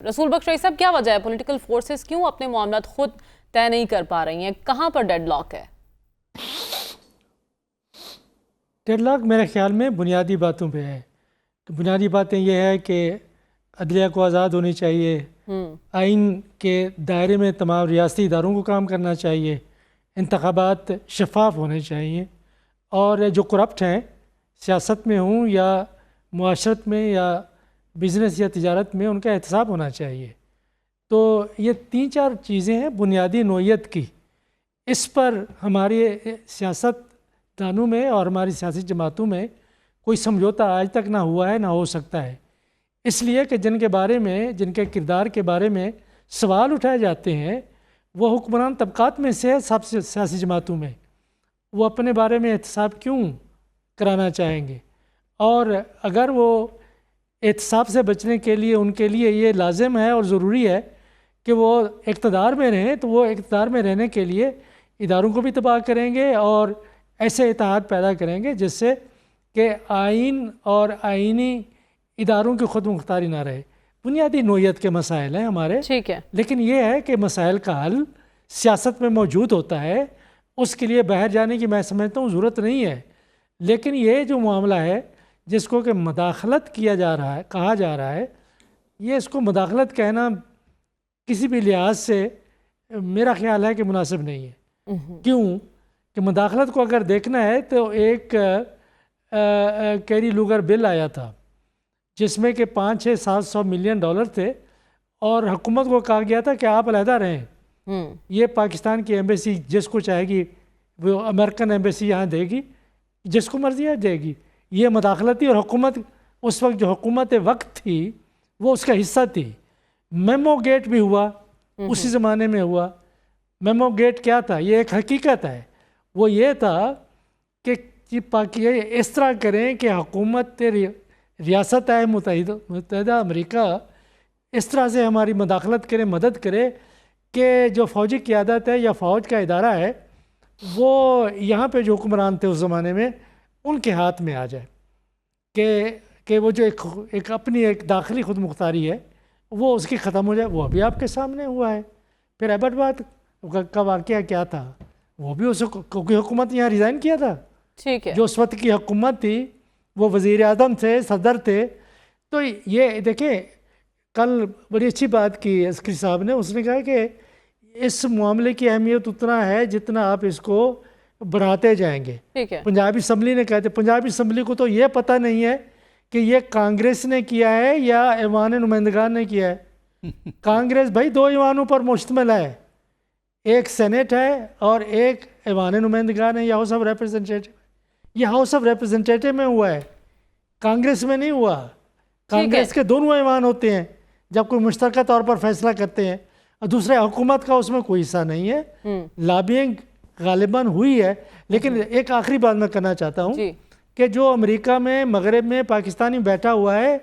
رسول بخش رئیس صاحب، کیا وجہ ہے پولیٹیکل فورسز کیوں اپنے معاملات خود طے نہیں کر پا رہی ہیں؟ کہاں پر ڈیڈ لاک ہے؟ ڈیڈ لاک میرے خیال میں بنیادی باتوں پہ ہے. بنیادی باتیں یہ ہے کہ عدلیہ کو آزاد ہونی چاہیے، آئین کے دائرے میں تمام ریاستی اداروں کو کام کرنا چاہیے، انتخابات شفاف ہونے چاہیے، اور جو کرپٹ ہیں سیاست میں ہوں یا معاشرت میں یا بزنس یا تجارت میں، ان کا احتساب ہونا چاہیے. تو یہ 3-4 چیزیں ہیں بنیادی نوعیت کی. اس پر ہماری سیاست دانوں میں اور ہماری سیاسی جماعتوں میں کوئی سمجھوتا آج تک نہ ہوا ہے، نہ ہو سکتا ہے. اس لیے کہ جن کے بارے میں، جن کے کردار کے بارے میں سوال اٹھائے جاتے ہیں، وہ حکمران طبقات میں سے سب سے سیاسی جماعتوں میں، وہ اپنے بارے میں احتساب کیوں کرانا چاہیں گے؟ اور اگر وہ احتساب سے بچنے کے لیے ان کے لیے یہ لازم ہے اور ضروری ہے کہ وہ اقتدار میں رہیں، تو وہ اقتدار میں رہنے کے لیے اداروں کو بھی تباہ کریں گے اور ایسے اتحاد پیدا کریں گے جس سے کہ آئین اور آئینی اداروں کی خود مختاری نہ رہے. بنیادی نوعیت کے مسائل ہیں ہمارے، ٹھیک ہے، لیکن یہ ہے کہ مسائل کا حل سیاست میں موجود ہوتا ہے. اس کے لیے باہر جانے کی میں سمجھتا ہوں ضرورت نہیں ہے. لیکن یہ جو معاملہ ہے جس کو کہ مداخلت کیا جا رہا ہے، کہا جا رہا ہے، یہ اس کو مداخلت کہنا کسی بھی لحاظ سے میرا خیال ہے کہ مناسب نہیں ہے. کیوں کہ مداخلت کو اگر دیکھنا ہے تو ایک کیری لوگر بل آیا تھا جس میں کہ 500-700 ملین ڈالر تھے، اور حکومت کو کہا گیا تھا کہ آپ علیحدہ رہیں. یہ پاکستان کی ایمبیسی جس کو چاہے گی وہ امریکن ایمبیسی یہاں دے گی، جس کو مرضی دے گی. یہ مداخلتی، اور حکومت اس وقت جو حکومت وقت تھی وہ اس کا حصہ تھی. میمو گیٹ بھی ہوا، اسی زمانے میں ہوا. میمو گیٹ کیا تھا؟ یہ ایک حقیقت ہے. وہ یہ تھا کہ اس طرح کریں کہ حکومت ریاست متحدہ امریکہ اس طرح سے ہماری مداخلت کرے، مدد کرے کہ جو فوجی قیادت ہے یا فوج کا ادارہ ہے وہ یہاں پہ جو حکمران تھے اس زمانے میں ان کے ہاتھ میں آ جائے، کہ وہ جو ایک اپنی ایک داخلی خود مختاری ہے وہ اس کی ختم ہو جائے. وہ ابھی آپ کے سامنے ہوا ہے. پھر ایبٹ بات کا واقعہ کیا تھا؟ وہ بھی اس کیونکہ حکومت یہاں ریزائن کیا تھا. ٹھیک ہے، جو اس وقت کی حکومت تھی وہ وزیر اعظم تھے، صدر تھے. تو یہ دیکھیں، کل بڑی اچھی بات کی عسکری صاحب نے. اس نے کہا کہ اس معاملے کی اہمیت اتنا ہے جتنا آپ اس کو بڑھاتے جائیں گے. ٹھیک ہے، پنجاب اسمبلی نے کہتے، پنجاب اسمبلی کو تو یہ پتہ نہیں ہے کہ یہ کانگریس نے کیا ہے یا ایوان نمائندگان نے کیا ہے. کانگریس بھائی 2 ایوانوں پر مشتمل ہے، ایک سینٹ ہے اور ایک ایوان نمائندگان ہے یا ہاؤس آف ریپرزنٹیٹو. یہ ہاؤس آف ریپرزنٹیٹو میں ہوا ہے، کانگریس میں نہیں ہوا. کانگریس کے دونوں ایوان ہوتے ہیں جب کوئی مشترکہ طور پر فیصلہ کرتے ہیں، اور دوسرے حکومت کا اس میں کوئی حصہ نہیں ہے. لابینگ غالباً ہوئی ہے. لیکن ایک آخری بات میں کرنا چاہتا ہوں کہ جو امریکہ میں، مغرب میں پاکستانی بیٹھا ہوا ہے،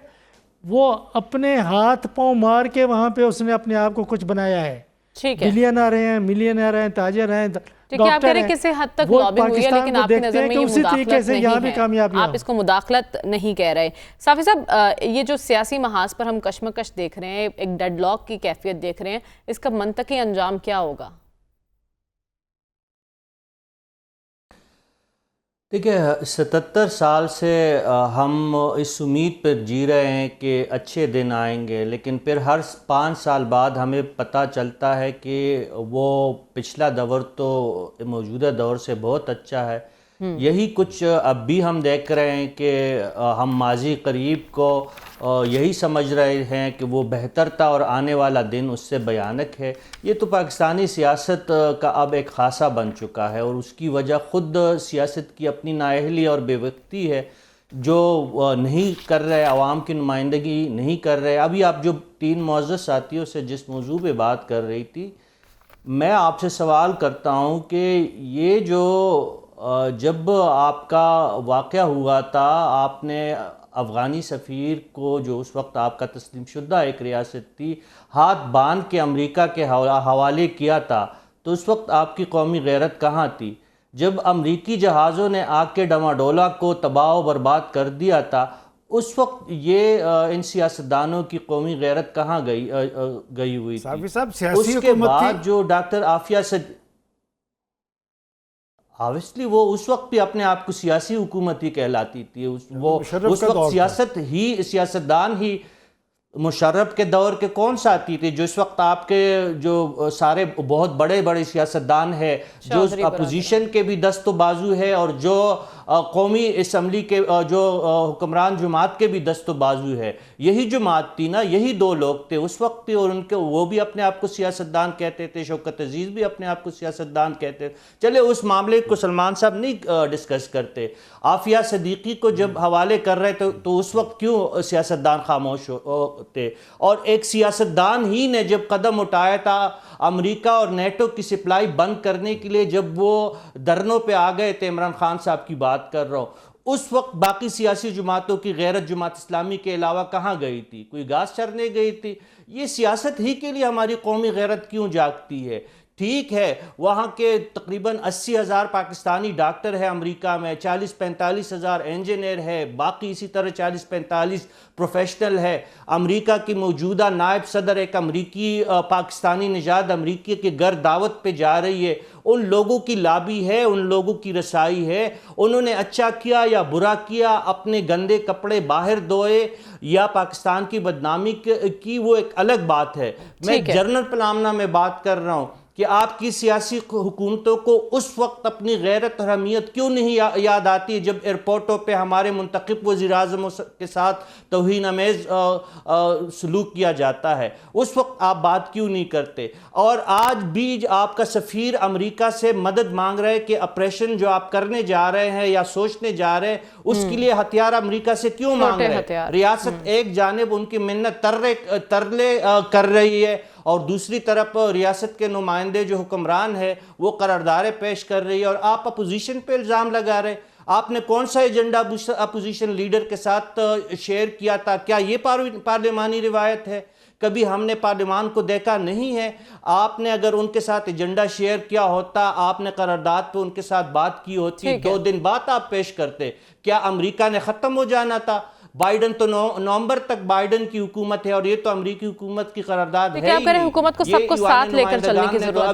وہ اپنے ہاتھ پاؤں مار کے وہاں پہ اس نے اپنے آپ کو کچھ بنایا ہے. بلینئر ہیں، ملینئر ہیں، تاجر ہیں، ڈاکٹر ہیں. کسی حد تک لابنگ ہوئی ہے، لیکن آپ کی نظر میں یہ مداخلت نہیں ہے، آپ اس کو مداخلت نہیں کہہ رہے. صافی صاحب، یہ جو سیاسی محاذ پر ہم کشمکش دیکھ رہے ہیں، ایک ڈیڈ لاک کی کیفیت دیکھ رہے ہیں، اس کا منطقی انجام کیا ہوگا؟ دیکھیں، 77 سال سے ہم اس امید پر جی رہے ہیں کہ اچھے دن آئیں گے، لیکن پھر ہر 5 سال بعد ہمیں پتہ چلتا ہے کہ وہ پچھلا دور تو موجودہ دور سے بہت اچھا ہے. یہی کچھ اب بھی ہم دیکھ رہے ہیں کہ ہم ماضی قریب کو یہی سمجھ رہے ہیں کہ وہ بہتر تھا اور آنے والا دن اس سے بھیانک ہے. یہ تو پاکستانی سیاست کا اب ایک خاصہ بن چکا ہے، اور اس کی وجہ خود سیاست کی اپنی نااہلی اور بے وقتی ہے، جو نہیں کر رہے، عوام کی نمائندگی نہیں کر رہے. ابھی آپ جو 3 معزز ساتھیوں سے جس موضوع پہ بات کر رہی تھی، میں آپ سے سوال کرتا ہوں کہ یہ جو جب آپ کا واقعہ ہوا تھا، آپ نے افغانی سفیر کو، جو اس وقت آپ کا تسلیم شدہ ایک ریاست تھی، ہاتھ باندھ کے امریکہ کے حوالے کیا تھا، تو اس وقت آپ کی قومی غیرت کہاں تھی؟ جب امریکی جہازوں نے آگ کے ڈماڈولا کو تباہ و برباد کر دیا تھا، اس وقت یہ ان سیاستدانوں کی قومی غیرت کہاں گئی ہوئی تھی؟ اس کے بعد جو ڈاکٹر عافیہ آبویسلی وہ اس وقت بھی اپنے آپ کو سیاسی حکومت ہی کہلاتی تھی. وہ اس وقت سیاستدان ہی مشرف کے دور کے کون سا آتی تھی؟ جو اس وقت آپ کے جو سارے بہت بڑے بڑے سیاستدان ہیں، جو اپوزیشن کے بھی دست و بازو ہے اور جو قومی اسمبلی کے جو حکمران جماعت کے بھی دست و بازو ہے، یہی جماعت تھی نا، یہی دو لوگ تھے اس وقت بھی. اور ان کے وہ بھی اپنے آپ کو سیاستدان کہتے تھے، شوکت عزیز بھی اپنے آپ کو سیاستدان کہتے تھے. چلے اس معاملے کو سلمان صاحب نہیں ڈسکس کرتے. عافیہ صدیقی کو جب حوالے کر رہے تھے تو اس وقت کیوں سیاستدان خاموش تھے؟ اور ایک سیاستدان ہی نے جب قدم اٹھایا تھا امریکہ اور نیٹو کی سپلائی بند کرنے کے لیے، جب وہ دھرنوں پہ آ گئے تھے، عمران خان صاحب کی بات کر رہا ہوں، اس وقت باقی سیاسی جماعتوں کی غیرت جماعت اسلامی کے علاوہ کہاں گئی تھی؟ کوئی گھاس چرنے گئی تھی؟ یہ سیاست ہی کے لیے ہماری قومی غیرت کیوں جاگتی ہے؟ ٹھیک ہے، وہاں کے تقریباً 80,000 پاکستانی ڈاکٹر ہیں امریکہ میں، 40-45,000 انجینئر ہے، باقی اسی طرح 40-45 پروفیشنل ہے. امریکہ کی موجودہ نائب صدر ایک امریکی پاکستانی نژاد امریکی کے گھر دعوت پہ جا رہی ہے. ان لوگوں کی لابی ہے، ان لوگوں کی رسائی ہے. انہوں نے اچھا کیا یا برا کیا، اپنے گندے کپڑے باہر دھوئے یا پاکستان کی بدنامی کی، وہ ایک الگ بات ہے. میں جنرل پلامنا میں بات کر رہا ہوں کہ آپ کی سیاسی حکومتوں کو اس وقت اپنی غیرت اور اہمیت کیوں نہیں یاد آتی جب ایئرپورٹوں پہ ہمارے منتخب وزیر اعظم کے ساتھ توہین آمیز سلوک کیا جاتا ہے؟ اس وقت آپ بات کیوں نہیں کرتے؟ اور آج بھی آپ کا سفیر امریکہ سے مدد مانگ رہے کہ آپریشن جو آپ کرنے جا رہے ہیں یا سوچنے جا رہے ہیں اس کے لیے ہتھیار امریکہ سے کیوں مانگ رہے ہیں؟ ریاست ایک جانب ان کی منت ترلے کر رہی ہے اور دوسری طرف ریاست کے نمائندے جو حکمران ہے وہ قراردادیں پیش کر رہی ہے، اور آپ اپوزیشن پہ الزام لگا رہے. آپ نے کون سا ایجنڈا اپوزیشن لیڈر کے ساتھ شیئر کیا تھا؟ کیا یہ پارلیمانی روایت ہے؟ کبھی ہم نے پارلیمان کو دیکھا نہیں ہے. آپ نے اگر ان کے ساتھ ایجنڈا شیئر کیا ہوتا، آپ نے قرارداد پہ ان کے ساتھ بات کی ہوتی، 2 دن بعد آپ پیش کرتے. کیا امریکہ نے ختم ہو جانا تھا؟ بائیڈن تو نومبر تک بائیڈن کی حکومت ہے اور یہ تو امریکی حکومت کی قرارداد ہے ہی نہیں. حکومت کو سب کو ساتھ لے کر چلنے کی ضرورت